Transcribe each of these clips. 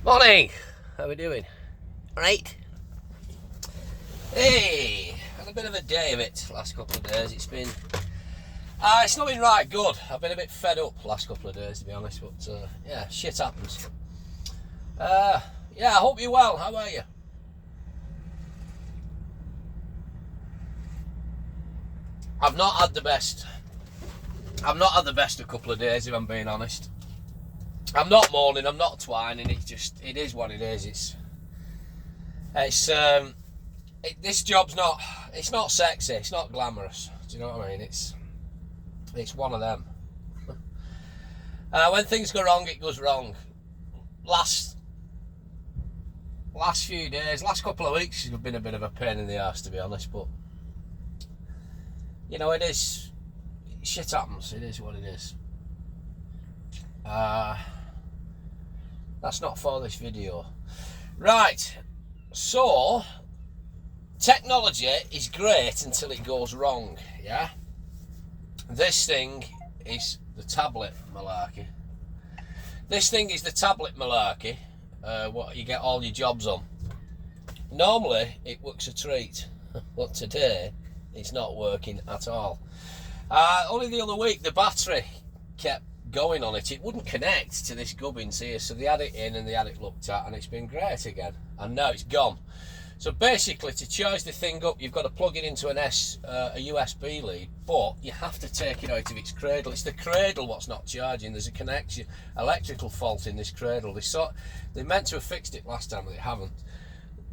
Morning! How we doing? Alright? Hey! Had a bit of a day of it last couple of days. It's not been right good. I've been a bit fed up last couple of days, to be honest, but yeah, shit happens. Yeah, I hope you're well. How are you? I've not had the best a couple of days, if I'm being honest. I'm not moaning, I'm not twining, it is what it is. This job's it's not sexy, it's not glamorous. Do you know what I mean? It's one of them. When things go wrong, it goes wrong. Last few days, last couple of weeks have been a bit of a pain in the arse, to be honest, but you know, shit happens, it is what it is. That's not for this video. Right, so technology is great until it goes wrong, yeah? This thing is the tablet malarkey. What you get all your jobs on. Normally it works a treat, but today it's not working at all. Only the other week the battery kept going on it wouldn't connect to this gubbins here, so they had it in and they had it looked at, and it's been great again, and now it's gone. So basically, to charge the thing up, you've got to plug it into a USB lead, but you have to take it out of its cradle. It's the cradle what's not charging. There's a electrical fault in this cradle. They meant to have fixed it last time, but they haven't.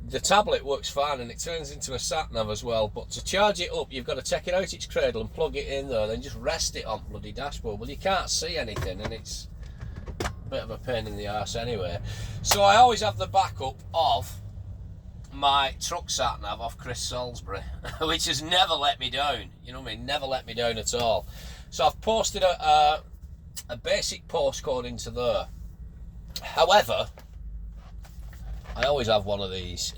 The tablet works fine and it turns into a sat-nav as well, but to charge it up you've got to take it out its cradle and plug it in there, then just rest it on bloody dashboard. Well, you can't see anything and it's a bit of a pain in the arse anyway. So I always have the backup of my truck sat-nav off Chris Salisbury, which has never let me down, you know what I mean, never let me down at all. So I've posted a basic postcode into there. However, I always have one of these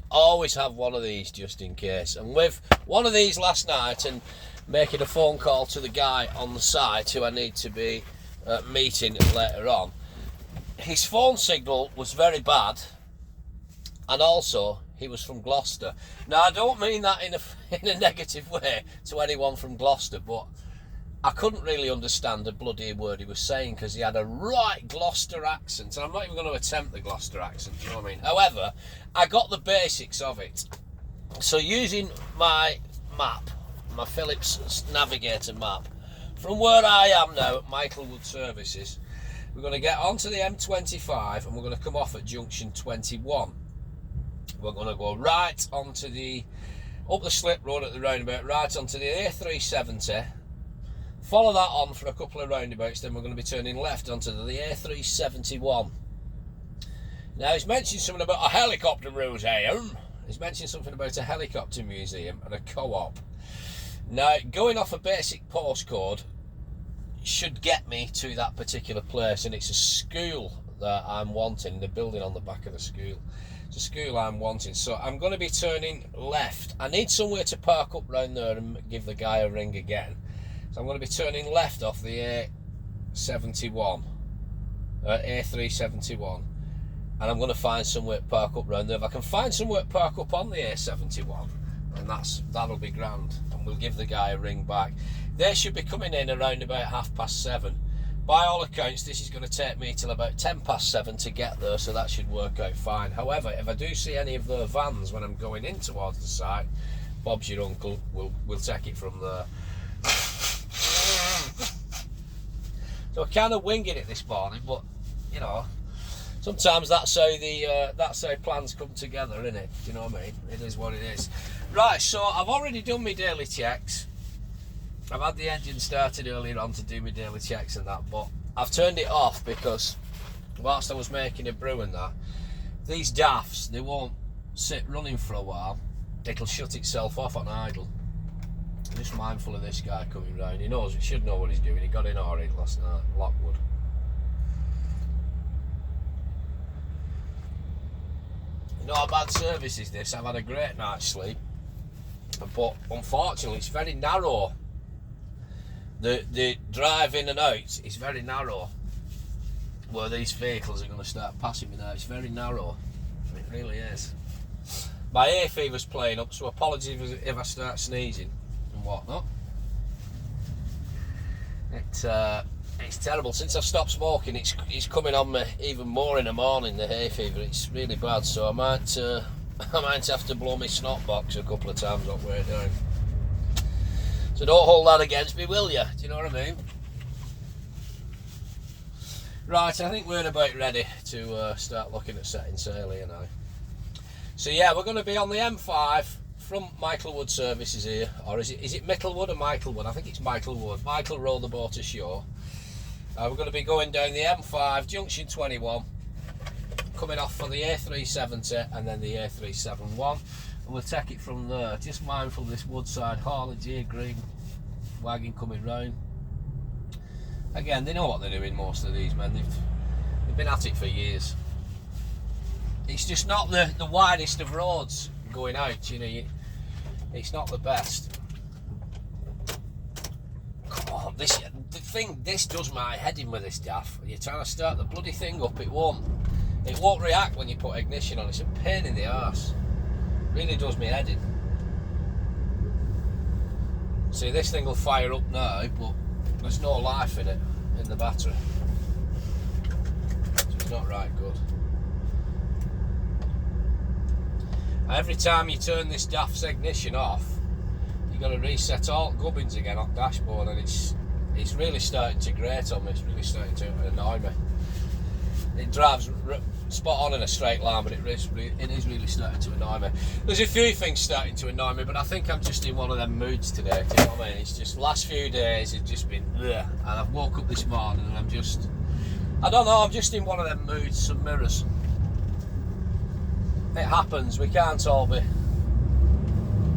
just in case. And with one of these last night and making a phone call to the guy on the site who I need to be meeting later on, his phone signal was very bad, and also he was from Gloucester. Now I don't mean that in a negative way to anyone from Gloucester, but I couldn't really understand a bloody word he was saying because he had a right Gloucester accent, and I'm not even going to attempt the Gloucester accent, you know what I mean? However, I got the basics of it. So using my map, my Philips Navigator map, from where I am now at Michaelwood Services, we're going to get onto the M25 and we're going to come off at junction 21. We're going to go right onto up the slip road at the roundabout, right onto the A370, follow that on for a couple of roundabouts, then we're going to be turning left onto the A371. Now he's mentioned something about a helicopter museum. He's mentioned something about a helicopter museum and a co-op. Now going off a basic postcode should get me to that particular place, and it's a school that I'm wanting, the building on the back of the school. It's a school I'm wanting, so I'm going to be turning left. I need somewhere to park up round there and give the guy a ring again. So I'm going to be turning left off the A371, and I'm going to find somewhere to park up round there. If I can find somewhere to park up on the A71, then that'll be grand, and we'll give the guy a ring back. They should be coming in around about 7:30. By all accounts, this is going to take me till about 7:10 to get there, so that should work out fine. However, if I do see any of their vans when I'm going in towards the site, Bob's your uncle, we'll take it from there. So we're kind of winging it this morning, but you know, sometimes that's how plans come together, isn't it? Do you know what I mean? It is what it is. Right, so I've already done my daily checks. I've had the engine started earlier on to do my daily checks and that, but I've turned it off because whilst I was making a brew and that, these daffs, they won't sit running for a while. It'll shut itself off on idle. I'm just mindful of this guy coming round. He should know what he's doing. He got in already last night, Lockwood. You know how bad service is this? I've had a great night's sleep, but unfortunately it's very narrow. The drive in and out is very narrow. where these vehicles are going to start passing me now. It's very narrow. It really is. My hay fever's playing up, so apologies if I start sneezing and whatnot. It's terrible. Since I've stopped smoking, it's coming on me even more in the morning, the hay fever. It's really bad, so I might have to blow my snot box a couple of times on way down. So don't hold that against me, will you? Do you know what I mean? Right, I think we're about ready to start looking at setting sail here now. So yeah, we're going to be on the M5 from Michaelwood Services here, or is it Micklewood or Michaelwood? I think it's Michaelwood. Michael rowed the boat ashore. We're going to be going down the M5, junction 21, coming off for the A370 and then the A371, and we'll take it from there. Just mindful of this Woodside haulage here, green wagon coming round. Again, they know what they're doing, most of these men. They've been at it for years. It's just not the widest of roads going out, you know. It's not the best. Come on, this does my head in with this daft. You're trying to start the bloody thing up, it won't react when you put ignition on. It's a pain in the arse. Really does me head in. See, this thing will fire up now, but there's no life in it, in the battery. So it's not right good. Every time you turn this daft's ignition off, you've got to reset all gubbins again on dashboard, and it's really starting to grate on me. It's really starting to annoy me. It drives spot on in a straight line, but it is really starting to annoy me. There's a few things starting to annoy me, but I think I'm just in one of them moods today. Do you know what I mean? It's just last few days it's just been ugh, and I've woke up this morning and I don't know, I'm just in one of them moods. Some mirrors. It happens. We can't all be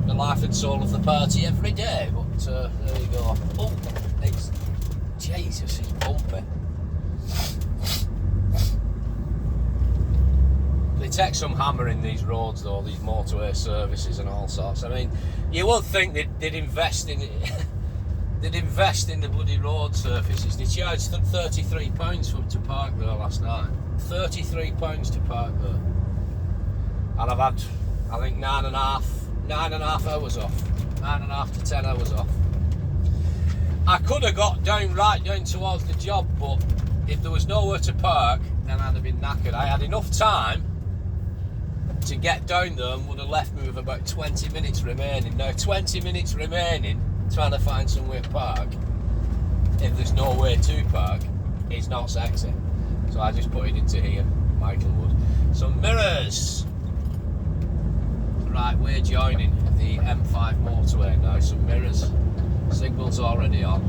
the life and soul of the party every day, but there you go. Oh, Jesus, it's bumpy. They take some hammering these roads though, these motorway services and all sorts. I mean, you would think they'd invest in it. They'd invest in the bloody road surfaces. They charged them £33 to park there last night. £33 to park there. And I've had, I think, 9.5 hours off. 9.5 to 10 hours off. I could have got right down towards the job, but if there was nowhere to park, then I'd have been knackered. I had enough time to get down there and would have left me with about 20 minutes remaining. Now 20 minutes remaining trying to find somewhere to park, if there's nowhere to park, is not sexy. So I just put it into here, Michaelwood. Some mirrors. Right, we're joining the M5 motorway now. Some mirrors. Signal's already on.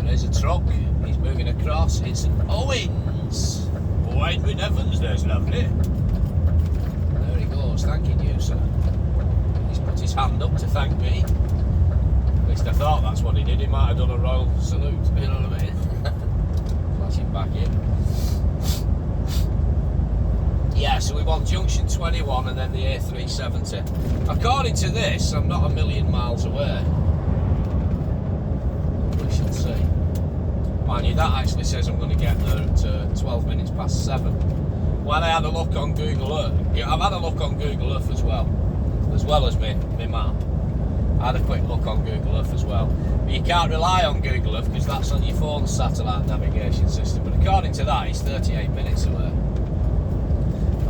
There's a truck. He's moving across. It's an Owens. Wide with Evans, there's lovely. There he goes, thanking you, sir. He's put his hand up to thank me. At least I thought that's what he did. He might have done a royal salute, you know what I mean? Flashing back in. Yeah, so we want junction 21 and then the A370. According to this, I'm not a million miles away. We shall see. Mind you, that actually says I'm going to get there at 12 minutes past 7. When I had a look on Google Earth, I've had a look on Google Earth as well as my map. I had a quick look on Google Earth as well. But you can't rely on Google Earth because that's on your phone's satellite navigation system. But according to that, it's 38 minutes away.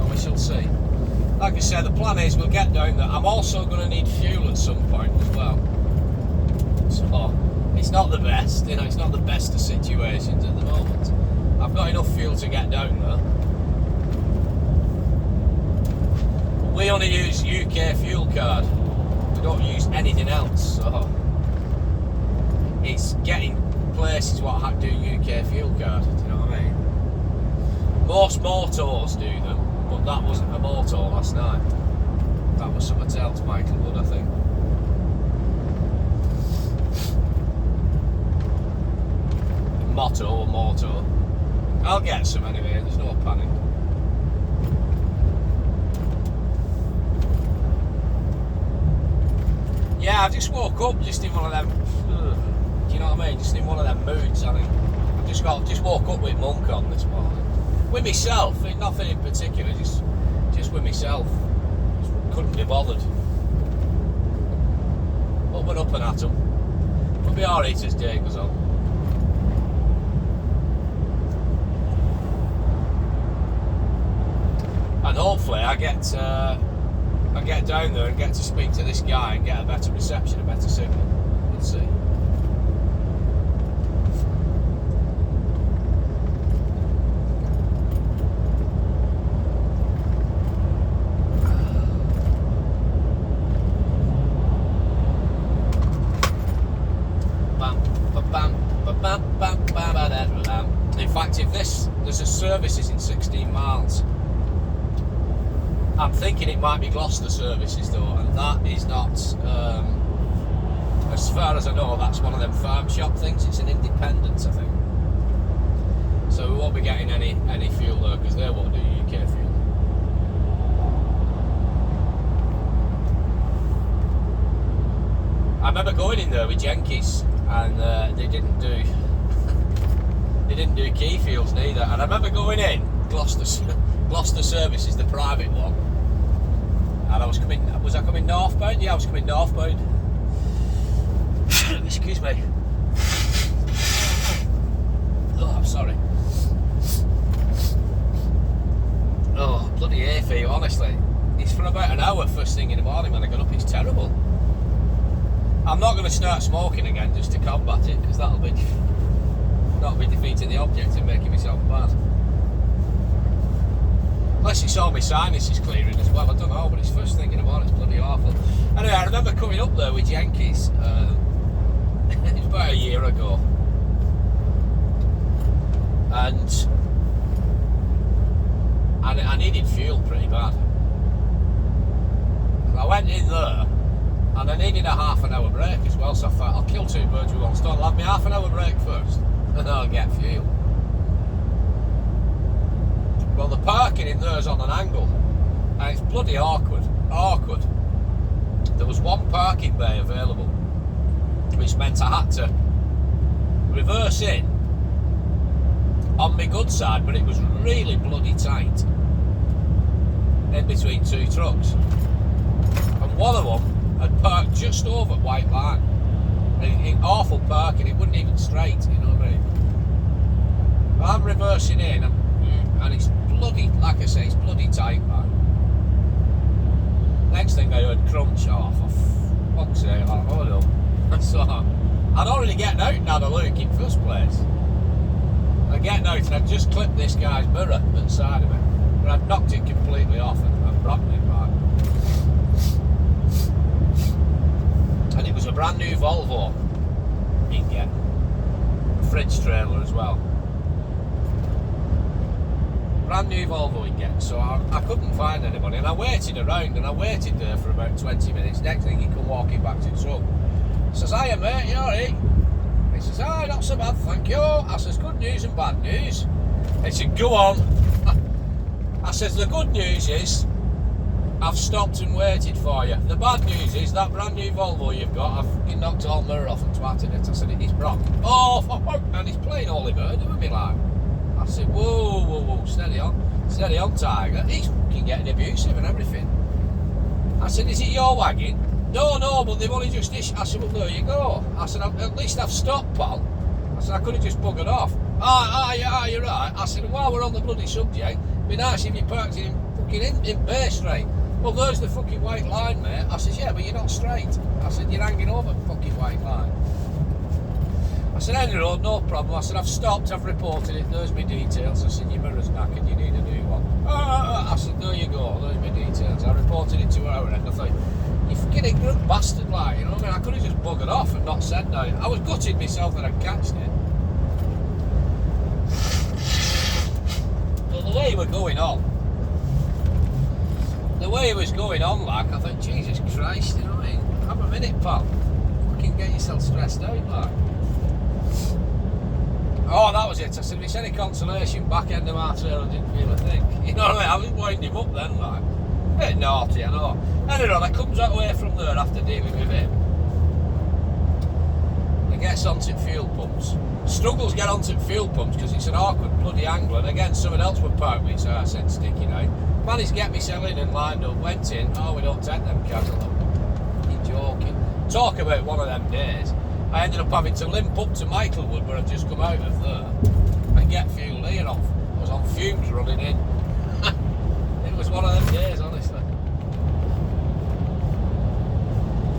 We shall see. Like I said, the plan is we'll get down there. I'm also going to need fuel at some point as well. So it's not the best, you know, it's not the best of situations at the moment. I've got enough fuel to get down there. We only use UK fuel card. We don't use anything else, so it's getting places what I do UK fuel card, do you know what I mean? Most motors do them. But that wasn't a motor last night. That was something else, Michaelwood, I think. Motto or motor. I'll get some anyway, there's no panic. Yeah, I just woke up just in one of them you know what I mean? Just in one of them moods. I think I just woke up with Monk on this morning. With myself, nothing in particular, just with myself. Just couldn't be bothered. Up and up and at 'em. We'll be alright as day goes on. And hopefully I get down there and get to speak to this guy and get a better reception, a better signal. We'll see. In fact, if there's a services in 16 miles. I'm thinking it might be Gloucester services though, and that is not, as far as I know, that's one of them farm shop things. It's an independent, I think. So we won't be getting any fuel there because they won't do UK fuel. I remember going in there with Jenkies, and they didn't do key fuels neither. And I remember going in Gloucester services, the private one. And I was I coming northbound? Yeah, I was coming northbound. Excuse me. Oh, I'm sorry. Oh, bloody hay fever, honestly. It's for about an hour first thing in the morning when I got up, it's terrible. I'm not going to start smoking again just to combat it, because that'll be defeating the object and making myself bad. Unless it's all my sinuses clearing as well, I don't know, but it's first thing in the morning, it's bloody awful. Anyway, I remember coming up there with Yankees, it was about a year ago, and I needed fuel pretty bad. I went in there, and I needed a half an hour break as well, so I thought, I'll kill two birds with one stone. I'll have me half an hour break first, and then I'll get fuel. Well, the parking in there's on an angle, and it's bloody awkward. There was one parking bay available, which meant I had to reverse in on my good side, but it was really bloody tight in between two trucks. And one of them had parked just over white line. And awful parking, it wasn't even straight, you know what I mean? But I'm reversing in, and it's bloody, like I say, it's bloody tight, man. Next thing I heard crunch off. For fuck's sake, oh no. So, I'd already getting out and had a look in first place. I get out and I'd just clipped this guy's mirror at the side of it. But I'd knocked it completely off and broken it back. And it was a brand new Volvo you can get. A fridge trailer as well. Brand new Volvo you get. So I couldn't find anybody, and I waited around, and I waited there for about 20 minutes. Next thing he come walking back to the truck. I says, hiya mate, you alright? He says, aye, not so bad, thank you. I says, good news and bad news. He said, go on. I says, the good news is I've stopped and waited for you. The bad news is that brand new Volvo you've got, I've fucking knocked all mirror off and twatted it. I said, it is broke. Oh, and he's playing Holy Murder with me, like. I said, whoa, steady on, Tiger. He's fucking getting abusive and everything. I said, is it your wagon? No, but they've only just issued. I said, well, there you go. I said, at least I've stopped, pal. I said, I could have just buggered off. Yeah, you're right. I said, while we're on the bloody subject, it'd be nice if you parked it in Bay Straight. Well, there's the fucking white line, mate. I said, yeah, but you're not straight. I said, you're hanging over the fucking white line. I said, any road, no problem. I said, I've stopped, I've reported it, there's my details. I said, your mirror's knackered, you need a new one. I said, there you go, there's my details. I reported it to her, and I thought, you fucking ignorant bastard, like, you know what I mean? I could have just buggered off and not said no. I was gutted myself that I'd catched it. But the way he was going on, like, I thought, Jesus Christ, you know what I mean? Have a minute, pal. Fucking get yourself stressed out, like. Oh, that was it. I said, if it's any consolation, back end of my trail, I didn't feel a thing. You know what I mean? I was winding him up then, like. A bit naughty, I know. Anyway, I comes away from there after dealing with him. I gets onto fuel pumps. Struggles to get onto fuel pumps because it's an awkward bloody angle, and again someone else would park with his arse end sticking out. Managed to get me selling and lined up, went in, oh we don't take them cabs. I thought, you're joking. Talk about one of them days. I ended up having to limp up to Michaelwood where I'd just come out of there and get fuel here off. I was on fumes running in. It was one of them days, honestly.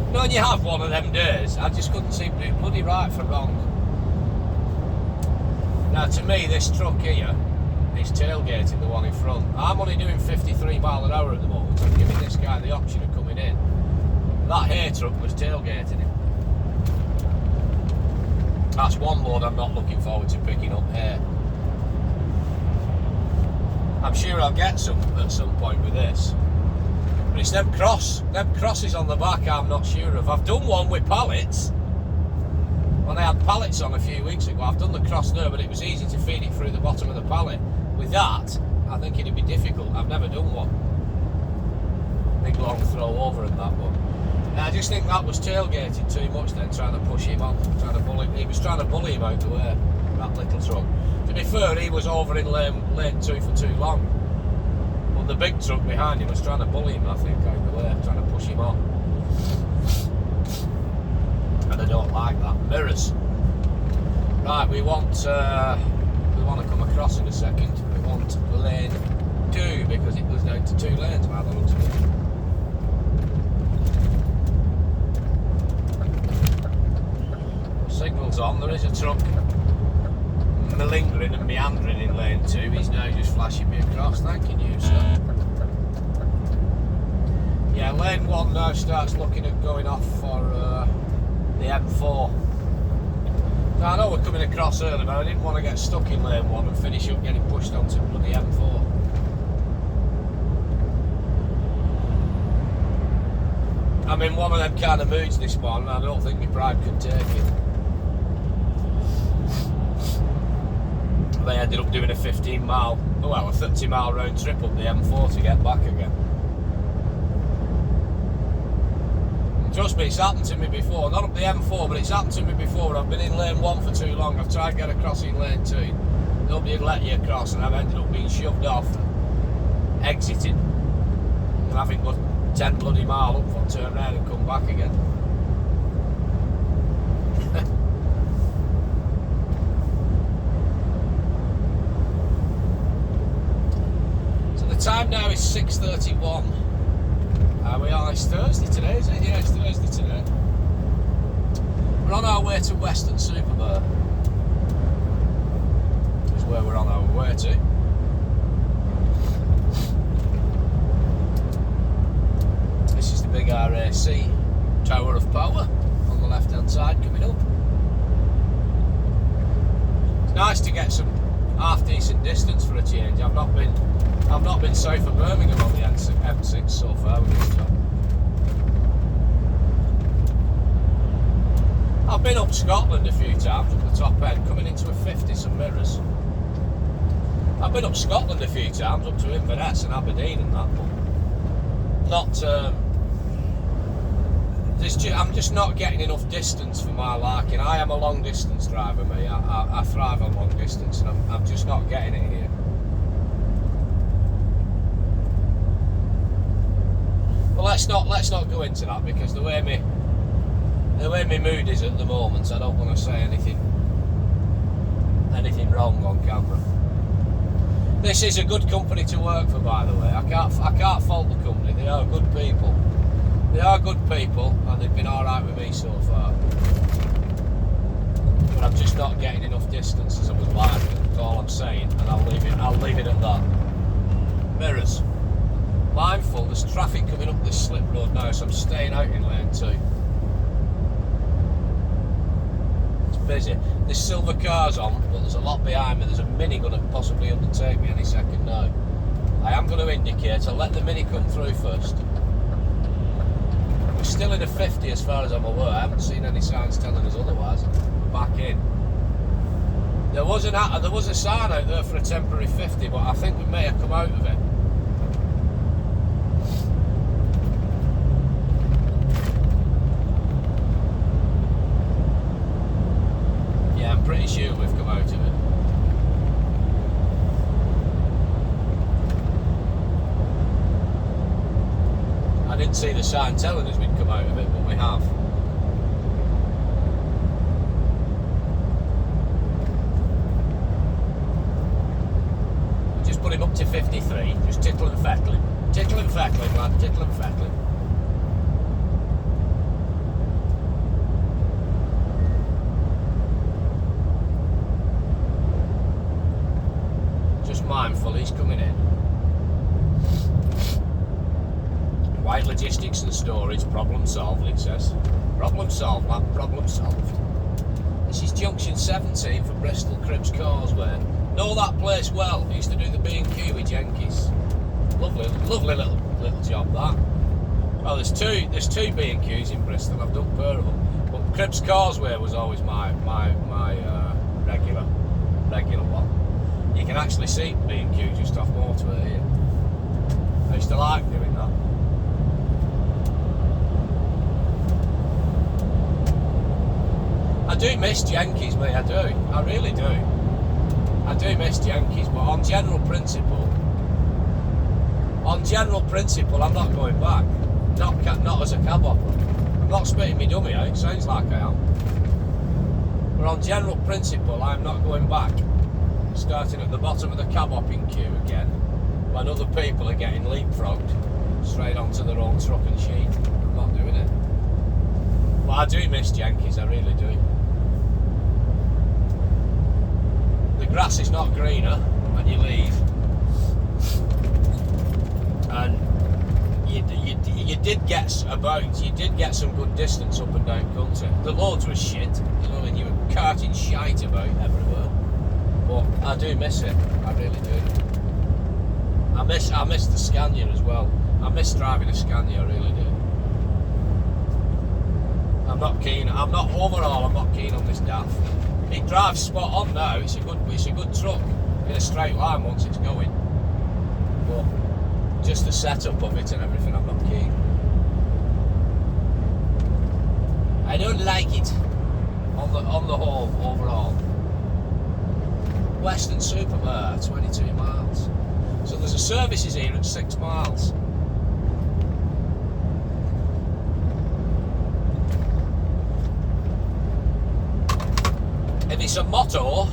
You know when you have one of them days, I just couldn't seem to do bloody right for wrong. Now to me this truck here is tailgating the one in front. I'm only doing 53 mile an hour at the moment. I'm giving this guy the option of coming in. That hay truck was tailgating him. That's one load I'm not looking forward to picking up here. I'm sure I'll get some at some point with this. But it's them crosses on the back I'm not sure of. I've done one with pallets. When I had pallets on a few weeks ago, I've done the cross there, but it was easy to feed it through the bottom of the pallet. With that, I think it'd be difficult. I've never done one. Big long throw over and that one. And I just think that was tailgating too much then, trying to push him on, trying to bully. He was trying to bully him out the way, that little truck. To be fair, he was over in lane 2 for too long. But the big truck behind him was trying to bully him, I think, out the way, trying to push him on. And I don't like that. Mirrors. Right, we want to come across in a second. We want lane 2 because it goes down to 2 lanes by the looks of it. Signals on, there is a truck malingering and meandering in lane 2. He's now just flashing me across, thanking you, sir. Yeah, lane 1 now starts looking at going off for the M4. Now, I know we're coming across early, but I didn't want to get stuck in lane 1 and finish up getting pushed onto bloody M4. I'm in one of them kind of moods this morning. I don't think my pride could take it. They ended up doing a 30 mile round trip up the M4 to get back again. And trust me, it's happened to me before. Not up the M4, but it's happened to me before. I've been in lane 1 for too long. I've tried to get across in lane 2. Nobody had let you across, and I've ended up being shoved off, exiting, and having got 10 bloody mile up for turn around and come back again. The time now is 6:31. We are, it's Thursday today, is it? Yeah, it's Thursday today. We're on our way to Western-super-Mare. Is where we're on our way to. This is the big RAC Tower of Power on the left hand side coming up. It's nice to get some half decent distance for a change. I've not been south of Birmingham on the M6 so far with this job. I've been up Scotland a few times up the top end, coming into a 50, some mirrors. I've been up Scotland a few times, up to Inverness and Aberdeen and that, but not. I'm just not getting enough distance for my liking. I am a long distance driver, me. I thrive on long distance, and I'm just not getting it here. Well, let's not go into that, because the way my mood is at the moment, I don't want to say anything wrong on camera. This is a good company to work for, by the way. I can't fault the company. They are good people. They are good people, and they've been all right with me so far. But I'm just not getting enough distance as I would like. That's all I'm saying, and I'll leave it at that. Mirrors. Mindful, there's traffic coming up this slip road now, so I'm staying out in lane 2. It's busy. There's silver cars on, but there's a lot behind me. There's a Mini going to possibly undertake me any second now. I am going to indicate. I'll let the Mini come through first. We're still in a 50 as far as I'm aware. I haven't seen any signs telling us otherwise. We're back in. There was a sign out there for a temporary 50, but I think we may have come out of it. see the sign telling us we'd come out of it, but we have. Just put him up to 53, just tickle and feckling. Tickle and feckling, lad, tickle and feckling. Just mindful, he's coming in. White logistics and storage, problem solved, it says. Problem solved, lad, problem solved. This is junction 17 for Bristol Cribs Causeway. Know that place well. Used to do the B&Q with Jenkins. Lovely little job that. Oh, there's two B&Qs in Bristol. I've done a pair of them. But Cribs Causeway was always my regular one. You can actually see B&Q just off motorway here. I used to like doing that. I do miss Jenkins, mate. I do. I really do. I do miss Jenkins, but on general principle, I'm not going back. Not as a cab operator. I'm not spitting me dummy out. It sounds like I am. But on general principle, I'm not going back. Starting at the bottom of the cab hopping queue again, when other people are getting leapfrogged straight onto their own truck and sheet. I'm not doing it. But I do miss Jenkins. I really do. The grass is not greener when you leave, and you did get some good distance up and down country. The roads were shit, you know, and you were carting shite about everywhere. But I do miss it. I really do. I miss the Scania as well. I miss driving a Scania. I really do. I'm not keen on this DAF. It drives spot on now. It's a good truck in a straight line once it's going. But just the setup of it and everything, I'm not keen. I don't like it on the whole overall. Western-super-Mare, 22 miles. So there's a services here at 6 miles. If it's a motto,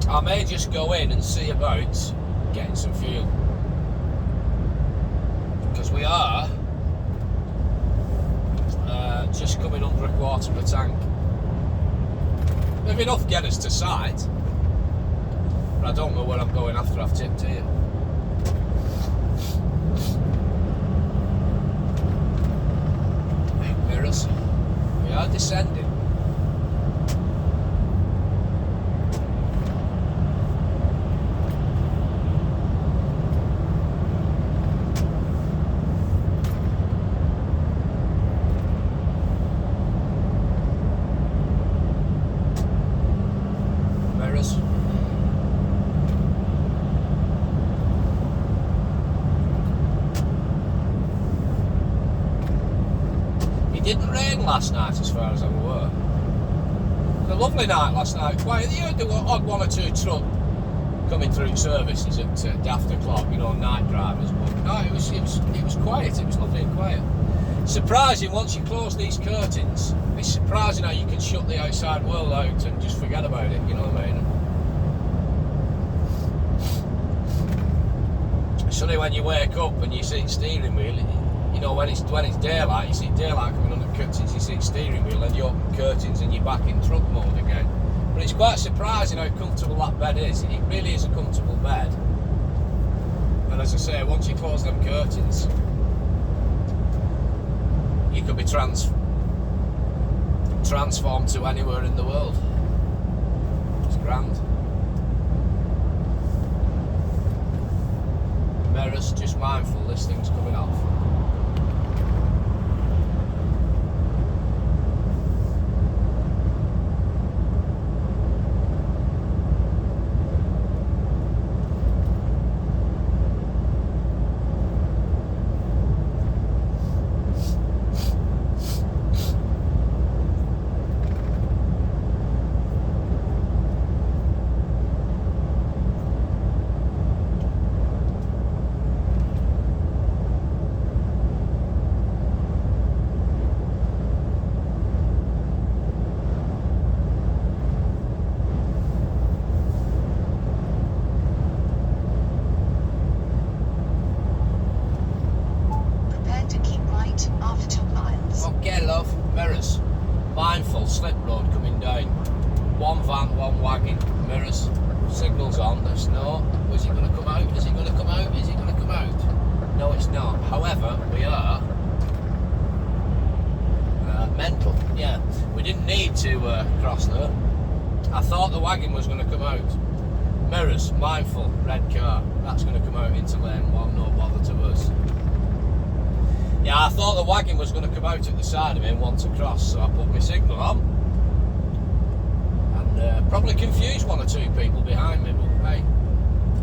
I may just go in and see about getting some fuel, because we are just coming under a quarter of a tank. If enough get us to site, but I don't know where I'm going after I've tipped here. Mirrors, we are descending. It didn't rain last night, as far as I'm aware. It was a lovely night last night. Quiet. You heard the odd one or two truck coming through services at daft o'clock, you know, night drivers. But no, it was quiet. It was lovely and quiet. Surprising once you close these curtains. It's surprising how you can shut the outside world out and just forget about it. You know what I mean? Suddenly, when you wake up and you see the steering wheel, you know, when it's daylight, you see daylight coming on the curtains, you see the steering wheel, and you open curtains and you're back in truck mode again. But it's quite surprising how comfortable that bed is. It really is a comfortable bed. And as I say, once you close them curtains, you could be transformed to anywhere in the world. It's grand. Mirrors, just mindful, this thing's coming off. Mindful, slip road coming down. One van, one wagon, mirrors, signals on, there's no. Is it going to come out? Is it going to come out? Is it going to come out? No, it's not. However, we are mental. Yeah, we didn't need to cross there. I thought the wagon was going to come out. Mirrors, mindful, red car. That's going to come out into lane 1, no bother to us. Yeah, I thought the wagon was going to come out at the side of me and want to cross, so I put my signal on. And probably confused one or two people behind me, but hey,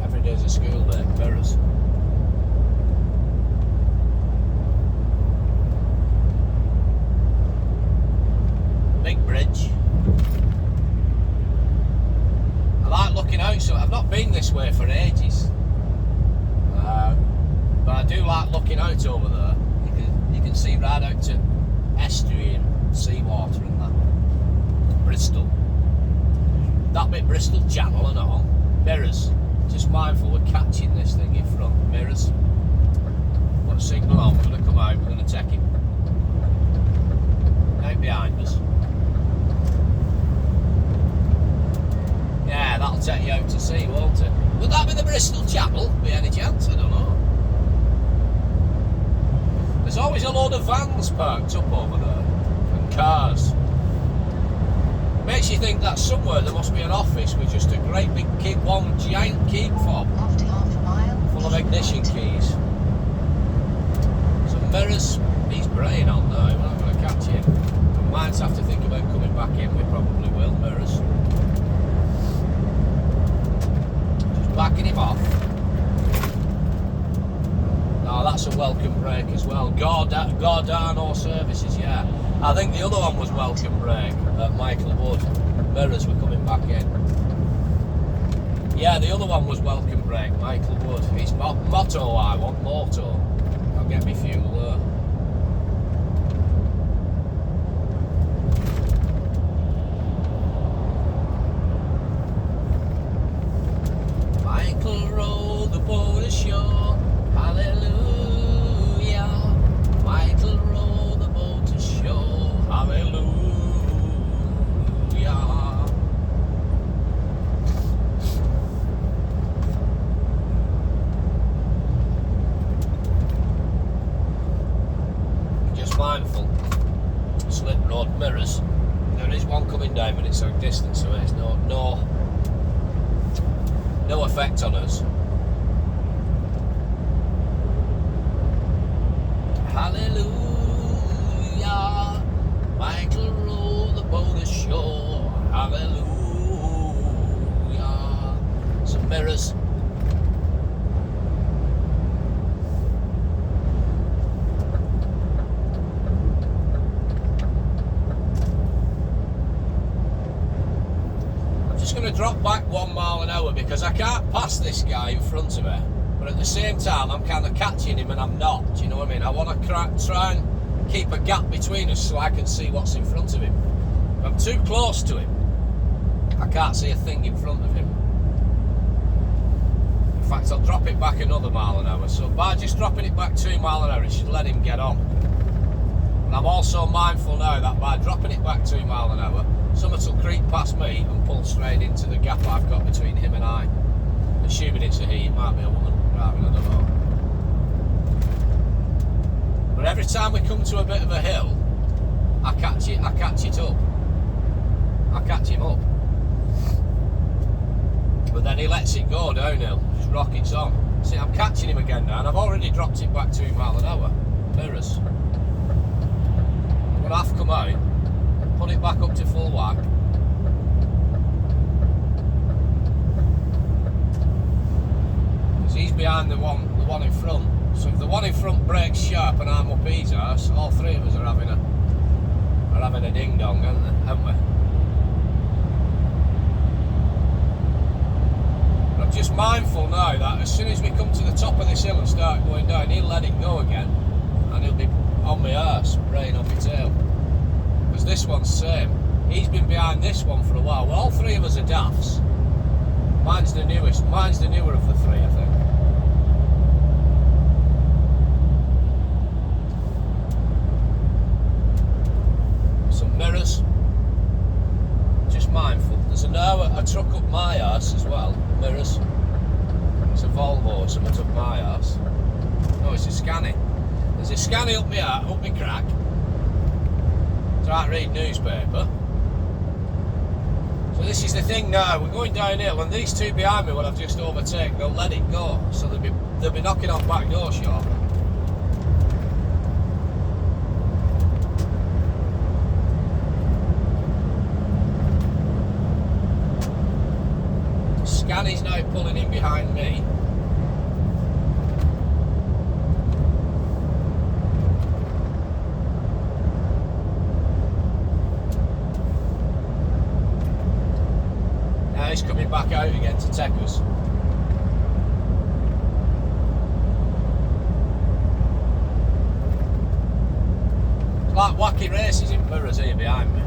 every day's a school day. Mirrors. Big bridge. I like looking out, so I've not been this way for ages. But I do like looking out over there. You can see right out to estuary and seawater and that. Bristol. That bit Bristol Channel and all. Mirrors. Just mindful we're catching this thing in front. Mirrors. Put a signal on, we're going to come out, we're going to take him. Out behind us. Yeah, that'll take you out to sea, won't it? Would that be the Bristol Channel, by any chance? I don't know. There's always a load of vans parked up over there, and cars. Makes you think that somewhere there must be an office with just a great big one giant key fob full of ignition keys. Some mirrors, he's braying on now, we're not going to catch him. We might have to think about coming back in, we probably will, mirrors. Backing him off. No, that's a welcome break as well. Gordano Services, yeah. I think the other one was welcome break at Michael Wood. Mirrors were coming back in. Yeah, the other one was welcome break, Michael Wood. It's motto I want, moto. I'll get me fuel there. Row the boat ashore, hallelujah. Michael row the boat ashore, hallelujah. Just mindful. Slip road, mirrors. There is one coming down, but it's a distance away. It's no effect on us. Hallelujah, Michael row the boat ashore. Hallelujah. Some mirrors. Going to drop back 1 mile an hour because I can't pass this guy in front of me, but at the same time I'm kind of catching him and I'm not. Do you know what I mean? I want to try and keep a gap between us so I can see what's in front of him. If I'm too close to him, I can't see a thing in front of him. In fact, I'll drop it back another mile an hour. So by just dropping it back 2 mile an hour, it should let him get on. And I'm also mindful now that by dropping it back 2 mile an hour, something will creep past me and pull straight into the gap I've got between him and I. Assuming it's a he, it might be a woman driving, I don't know. But every time we come to a bit of a hill, I catch it up. I catch him up. But then he lets it go downhill, just rockets on. See, I'm catching him again now, and I've already dropped it back 2 mile an hour. Mirrors. I'm going to have to come out, put it back up to full whack. Because he's behind the one in front. So if the one in front brakes sharp and I'm up his arse, all three of us are having a ding dong, haven't we? But I'm just mindful now that as soon as we come to the top of this hill and start going down, he'll let it go again, and he'll be on my arse, braying on my tail. Because this one's the same. He's been behind this one for a while. Well, all three of us are daffs. Mine's the newest. Mine's the newer of the three, I think. Some mirrors. Mirrors. Just mindful. There's a truck up my arse as well. Mirrors. It's a Volvo or something up my arse. No, it's a Scania. There's a Scania up my crack. So I read newspaper. So this is the thing now, we're going downhill and these two behind me, what I've just overtaken, they'll let it go. So they'll be knocking on back door shortly. Scania's now pulling in behind me. Now he's coming back out again to take us. It's like wacky races in Mirrors here behind me.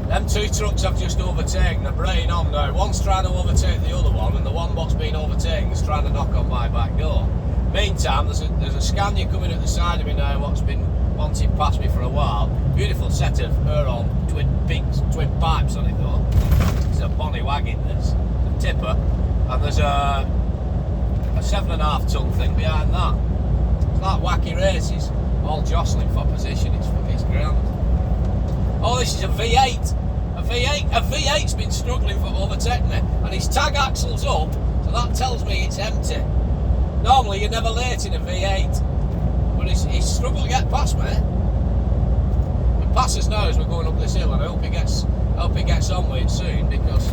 Them two trucks I've just overtaken, they're braying on now. One's trying to overtake the other one, and the one what's been overtaken is trying to knock on my back door. Meantime, there's a Scania coming at the side of me now, what's been wanting past me for a while. Beautiful set of Huron twin pipes on it though. It's a bonny wagon, this. A tipper. And there's a 7.5 ton thing behind that. It's like wacky races, all jostling for position. It's grand. Oh, this is a V8. A V8's been struggling for overtaking me, and his tag axle's up, so that tells me it's empty. Normally you're never late in a V8, but he's struggled to get past me. He'll pass us now as we're going up this hill, and I hope he gets on with it soon, because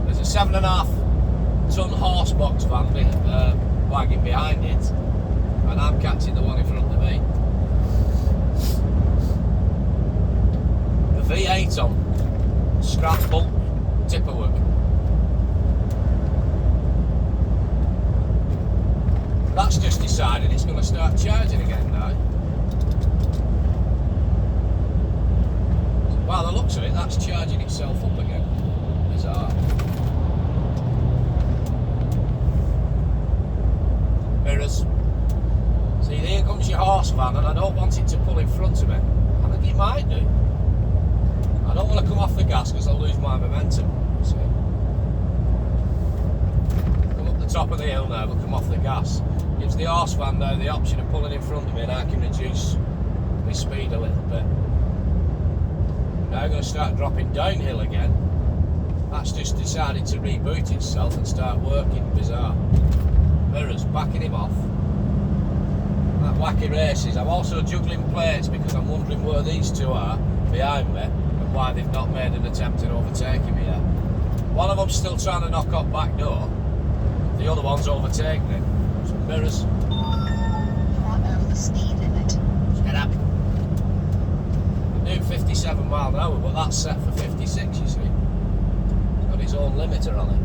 there's a 7.5 ton horse box wagon behind it, and I'm catching the one in front of me. V8 on, scrap bulk, tipper work. That's just decided it's going to start charging again now. By the looks of it, that's charging itself up again. Bizarre. Mirrors. See, here comes your horse van, and I don't want it to pull in front of me. I think it might do. I don't want to come off the gas because I'll lose my momentum. See? Come up the top of the hill now, we'll come off the gas. Gives the horse van now the option of pulling in front of me, and I can reduce my speed a little bit. Now I'm going to start dropping downhill again. That's just decided to reboot itself and start working. Bizarre. Mirrors, backing him off. That wacky races. I'm also juggling plates because I'm wondering where these two are behind me, why they've not made an attempt at overtaking me yet. One of them's still trying to knock on back door, the other one's overtaking it. So Mirrors. Follow the speed limit. Get up. I'm doing 57 mile an hour, but that's set for 56, you see. It's got its own limiter on it.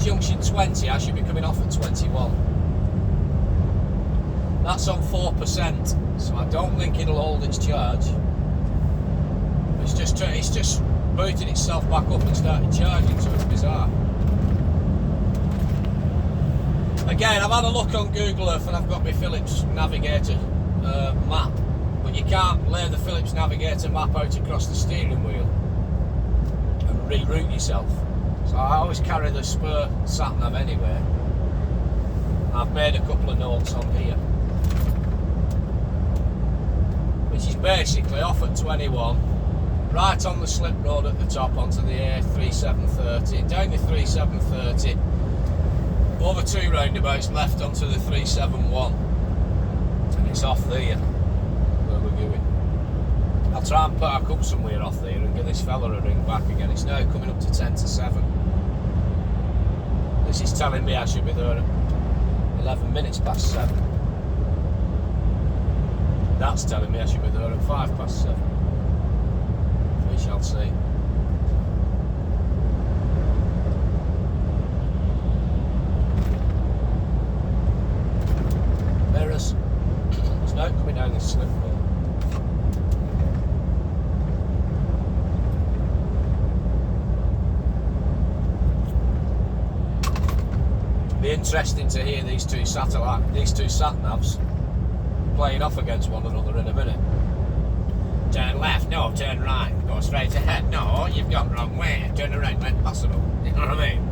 Junction 20, I should be coming off at 21. That's on 4%, so I don't think it'll hold its charge. It's just booted itself back up and started charging, so it's bizarre. Again, I've had a look on Google Earth and I've got my Philips Navigator map, but you can't lay the Philips Navigator map out across the steering wheel and reroute yourself. So I always carry the spur sat-nav anyway. I've made a couple of notes on here, which is basically off at 21, right on the slip road at the top onto the A3730, down the 3730, over 2 roundabouts left onto the 371, and it's off there where we're going. I'll try and park up somewhere off there and give this fella a ring back again. It's now coming up to 10 to 7. This is telling me I should be there at 11 minutes past 7. That's telling me I should be there at 5 past 7. We shall see. Mirrors. There's no coming down this slip road. Be interesting to hear these two sat navs playing off against one another in a minute. Turn left, no, turn right, go straight ahead, no, you've gone the wrong way, turn around when possible, you know what I mean?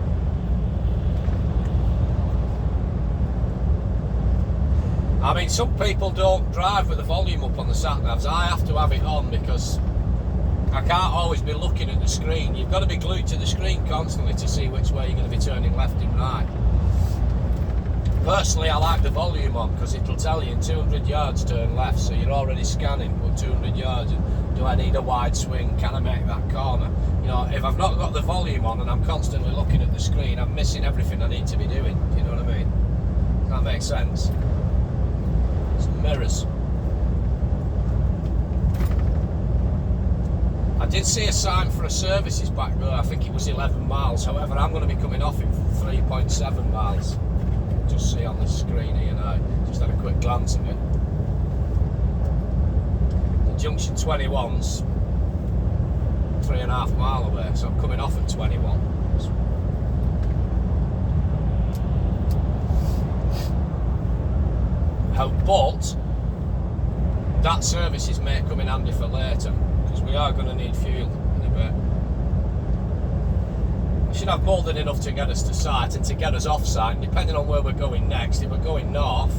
I mean, some people don't drive with the volume up on the sat navs. I have to have it on because I can't always be looking at the screen. You've got to be glued to the screen constantly to see which way you're going to be turning left and right. Personally, I like the volume on because it'll tell you in 200 yards turn left, so you're already scanning with 200 yards. Do I need a wide swing? Can I make that corner? You know, if I've not got the volume on and I'm constantly looking at the screen, I'm missing everything I need to be doing. Do you know what I mean? Does that make sense? Some mirrors. I did see a sign for a services back there. I think it was 11 miles. However, I'm going to be coming off in 3.7 miles. Just see on the screen here now. Just had a quick glance at it. The junction 21's 3.5 mile away, so I'm coming off at 21. But that services may come in handy for later because we are going to need fuel in a bit. We should have more than enough to get us to site and to get us off site, and depending on where we're going next. If we're going north,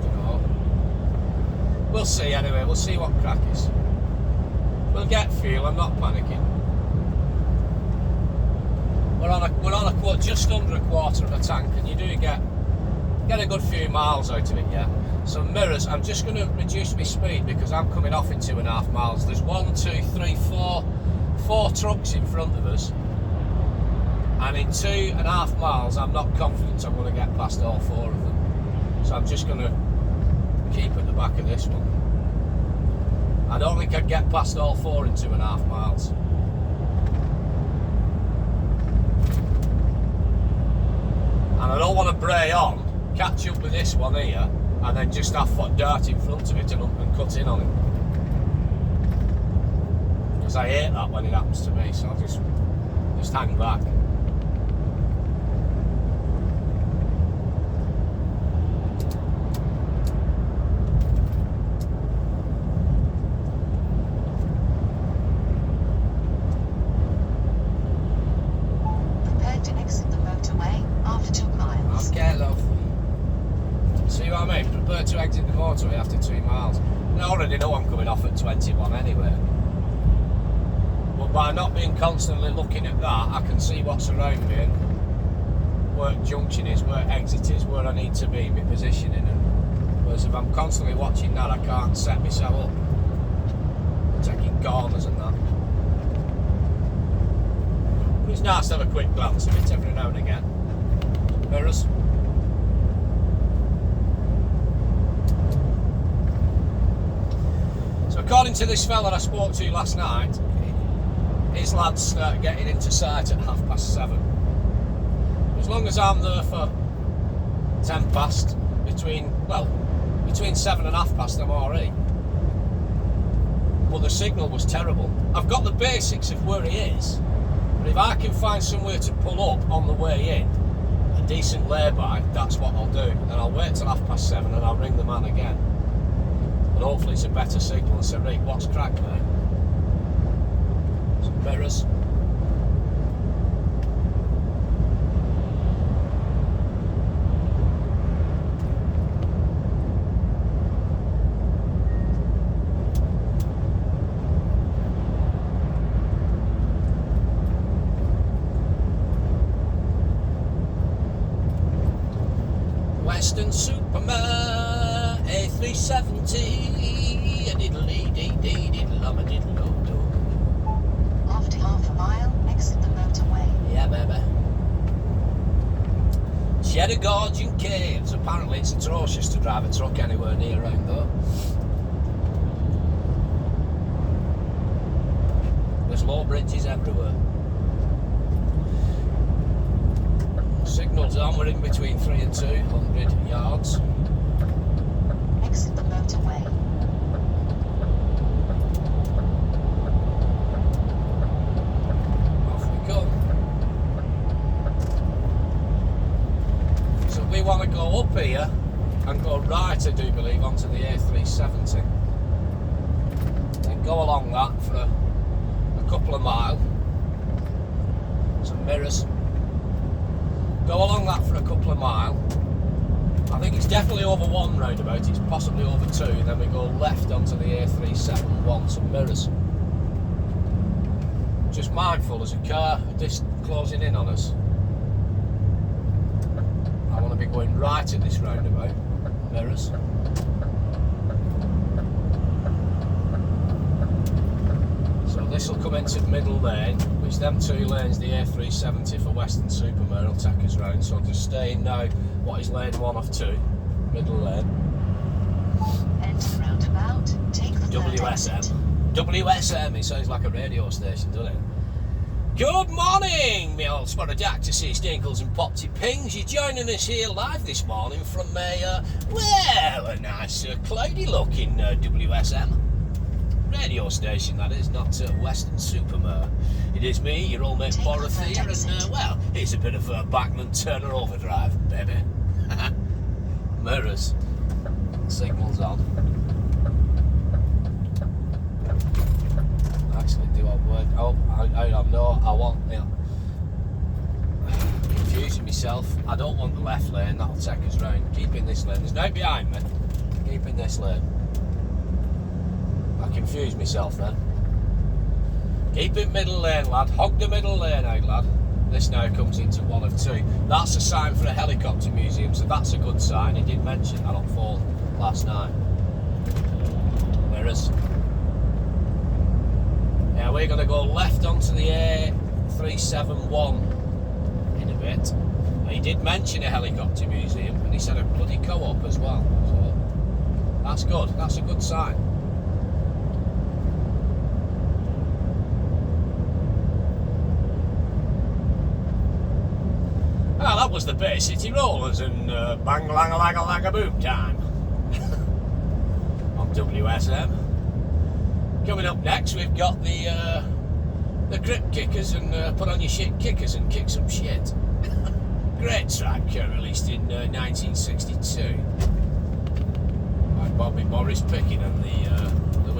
you know, we'll see anyway. We'll see what crack is. We'll get fuel. I'm not panicking. We're on just under a quarter of a tank, and you do get a good few miles out of it, yeah. Some mirrors. I'm just going to reduce my speed because I'm coming off in 2.5 miles. There's 1, 2, 3, 4 trucks in front of us, and in 2.5 miles, I'm not confident I'm going to get past all 4 of them. So I'm just going to keep at the back of this one. I don't think I'd get past all 4 in 2.5 miles. And I don't want to bray on, catch up with this one here, and then just have foot dirt in front of it and cut in on it. Because I hate that when it happens to me, so I'll just hang back. Prepared to exit the motorway after 2 miles. Okay, love. See what I mean? Prepare to exit the motorway after 2 miles. And I already know I'm coming off at 21 anyway. But by not being constantly looking at that, I can see what's around me and where junction is, where exit is, where I need to be, my positioning. And whereas if I'm constantly watching that, I can't set myself up. Taking corners and that. But it's nice to have a quick glance at it every now and again. Mirrors. So according to this fella I spoke to last night, his lads start getting into sight at 7:30. As long as I'm there for 10 past, between 7 and 7:30, I'm alright. But the signal was terrible. I've got the basics of where he is, but if I can find somewhere to pull up on the way in, a decent lay-by, that's what I'll do. And I'll wait till 7:30 and I'll ring the man again. And hopefully it's a better signal and say, right, what's cracked, mate? Some mirrors. Western-super-Mare, A370, a diddly-dee-dee-diddle, a diddle-do-do. After half a mile, exit the motorway. Yeah, baby. Cheddar Gorge and Caves. Apparently it's atrocious to drive a truck anywhere near around though. There's low bridges everywhere. Signals on, we're in between 3 and 200 yards. Exit onto the A370. Then go along that for a couple of miles. Some mirrors. Go along that for a couple of miles. I think it's definitely over one roundabout, it's possibly over two. Then we go left onto the A371, some mirrors. Just mindful, there's a car just closing in on us. I want to be going right at this roundabout. Mirrors. So this will come into middle lane, which them two lanes, the A370 for Western-super-Mare will take us round. So I'll just stay in now what is lane 1 of 2, middle lane. Enter the roundabout, take the third exit. WSM, it sounds like a radio station, doesn't it? Good morning, me old sporadactyl stinkles and popty pings. You're joining us here live this morning from a, well, a nice cloudy looking WSM radio station, that is, not Western-super-Mare. It is me, your old mate Boris here, and well, it's a bit of a Bachman Turner overdrive, baby. Mirrors, signals on. Actually, do I work? Oh, I want, you know, confusing myself. I don't want the left lane, that'll take us round. Keep in this lane, there's no behind me. Keep in this lane. I confused myself then. Keep in middle lane, lad. Hog the middle lane out, lad. This now comes into 1 of 2. That's a sign for a helicopter museum, so that's a good sign. He did mention that on phone last night. Mirrors. Yeah, we're going to go left onto the A371 in a bit. He did mention a helicopter museum, and he said a bloody co-op as well. So that's good. That's a good sign. Well, that was the Bay City Rollers and bang-lang-a-lang-a-lang-a-boom time on WSM. Coming up next, we've got the Grip Kickers and Put On Your Shit Kickers and Kick Some Shit. Great track, released in 1962 by Bobby Morris Picking and the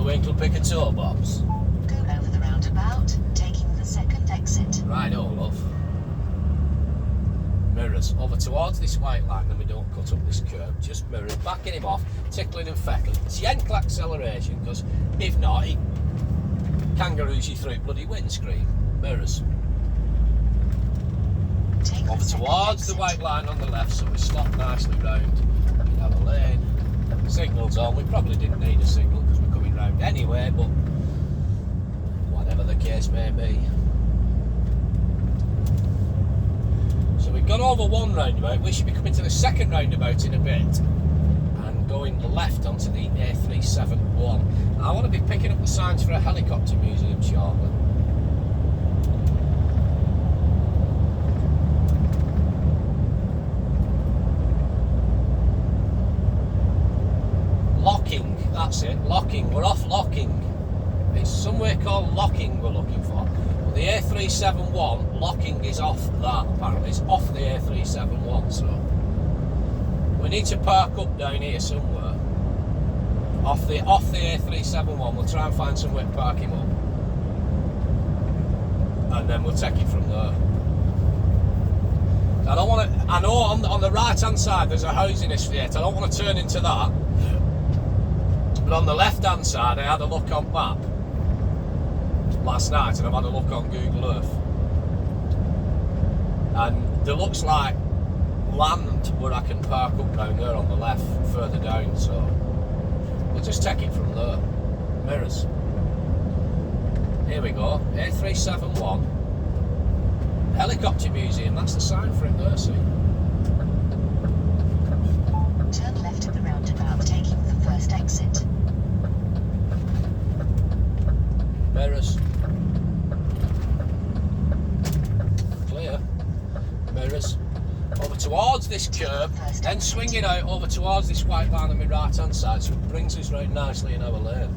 Winkle Picker Toe Bobs. Go over the roundabout, taking the second exit. Right, oh love. Mirrors over towards this white line, then we don't cut up this curve. Just mirrors, backing him off, tickling and feckling. Gentle acceleration, because if not, he kangaroos you through bloody windscreen. Mirrors. Over towards the white line on the left, so we stop nicely round. We have a lane. Signals on. We probably didn't need a signal because we're coming round anyway, but whatever the case may be. So we've gone over one roundabout. We should be coming to the second roundabout in a bit and going left onto the A371. I want to be picking up the signs for a helicopter museum shortly. Locking, that's it, locking. We're off locking. It's somewhere called locking we're looking for. The A371 locking is off that apparently. It's off the A371, so we need to park up down here somewhere. Off the A371, we'll try and find somewhere to park him up. And then we'll take it from there. I don't want to, I know on the right hand side there's a housing estate. I don't want to turn into that. But on the left hand side I had a look on map last night and I've had a look on Google Earth, and there looks like land where I can park up down there on the left further down, so we'll just take it from there. Mirrors. Here we go, A371 Helicopter Museum, that's the sign for it there, see? Turn left at the roundabout, taking the first exit. Mirrors. Clear. Mirrors. Over towards this curb, then swinging out over towards this white line on my right hand side, so it brings us right nicely in our lane.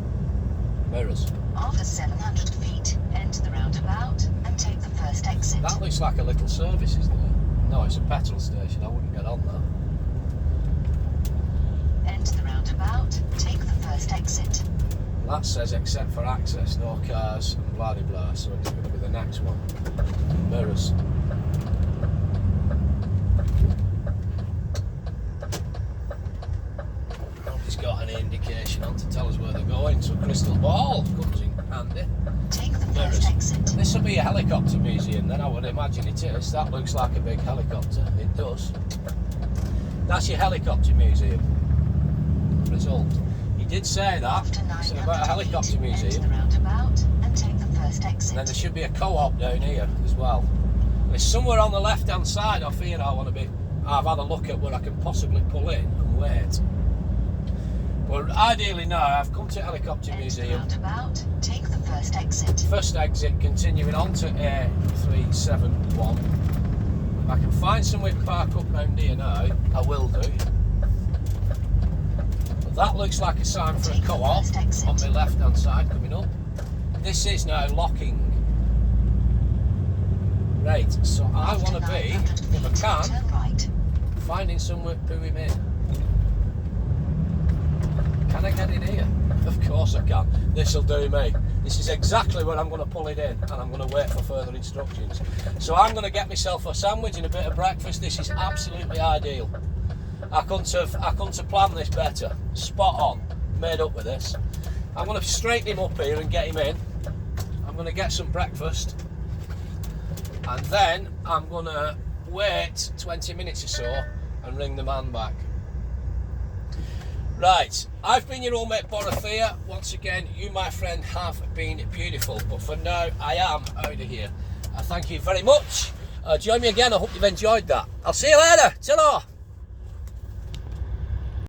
Mirrors. After 700 feet, enter the roundabout and take the first exit. That looks like a little service, isn't it? No, it's a petrol station. I wouldn't get on that. Enter the roundabout, take the first exit. That says except for access, no cars and blah blah blah, so it's going to be the next one. Mirrors. Nobody's got any indication on to tell us where they're going, so crystal ball comes in handy. Take the Mirrors. first exit. This will be a helicopter museum then, I would imagine it is. That looks like a big helicopter, it does. That's your helicopter museum. Result. He did say that. After It's 900 about a helicopter feet, enter museum. the roundabout and take the first exit. And then there should be a co-op down here as well. There's somewhere on the left hand side off here I want to be. I've had a look at where I can possibly pull in and wait. But ideally now I've come to helicopter Enter the museum. roundabout, take the first exit. First exit continuing on to A371. If I can find somewhere to park up round here now, I will do. But that looks like a sign for a co-op on my left hand side coming up. This is now locking. Right, so I want to be, if I can, Turn right. finding somewhere to him in. Can I get in here? Of course I can. This'll do me. This is exactly where I'm going to pull it in, and I'm going to wait for further instructions. So I'm going to get myself a sandwich and a bit of breakfast. This is absolutely ideal. I couldn't have planned this better. Spot on. Made up with this. I'm going to straighten him up here and get him in. I'm going to get some breakfast, and then I'm going to wait 20 minutes or so and ring the man back. Right, I've been your old mate Borothea. Once again, you, my friend, have been beautiful. But for now, I am out of here. I thank you very much. Join me again. I hope you've enjoyed that. I'll see you later. Ta-ra.